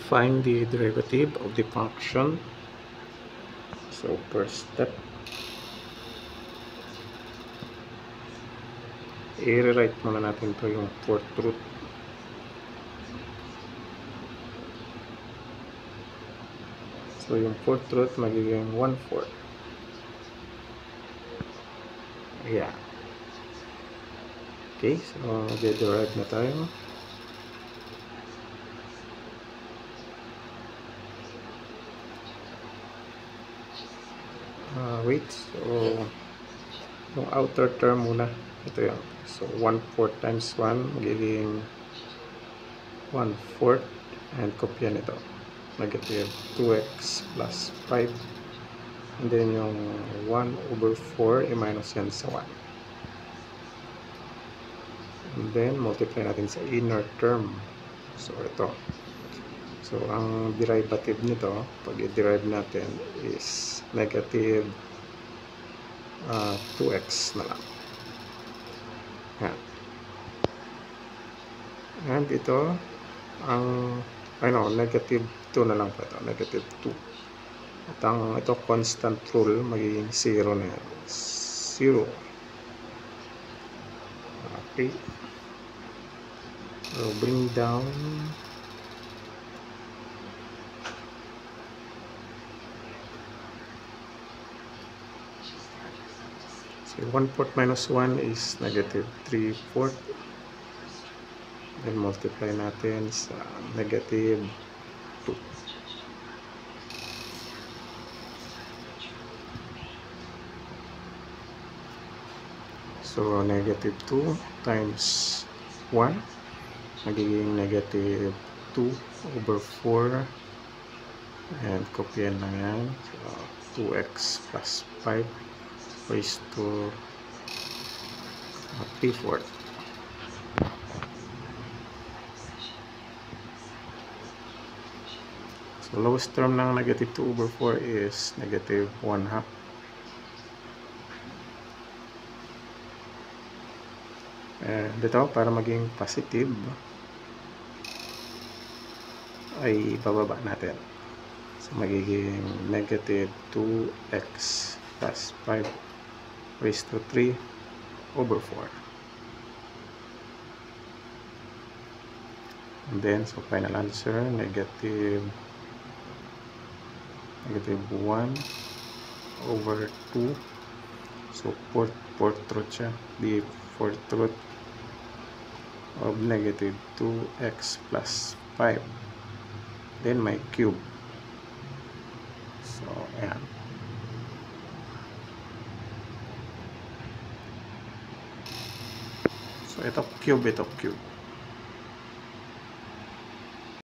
find the derivative of the function. So first step, i-rewrite muna natin to yung fourth root. So yung fourth root magiging 1/4. Ayan. Okay, so mag-derive na tayo. Wait, so yung outer term muna, ito yan. So 1/4 times 1 magiging 1/4, and kopya nito, negative 2x plus 5, and then yung 1/4 i-minus yan sa 1, and then multiply natin sa inner term. So ito, so ang derivative nito, pag i-derive natin, is negative 2x na lang. Yan. And ito, ang negative 2 na lang po ito, negative 2. At ang ito constant rule, magiging 0 na yan. 0. Okay. So bring down so 1/4 minus 1 is negative 3/4. Then multiply natin sa negative 2. So negative 2 times 1 magiging negative 2/4, and kopyan lang yan. So 2x plus 5 raised to 3/4. So lowest term ng negative 2/4 is negative 1/2. And dito, para maging positive, ay bababa natin. So magiging negative 2x plus 5 raised to 3/4. And then, so final answer, negative 1/2. So fourth root siya, the fourth root of negative 2x plus 5, then may cube. So ayan. So ito cube.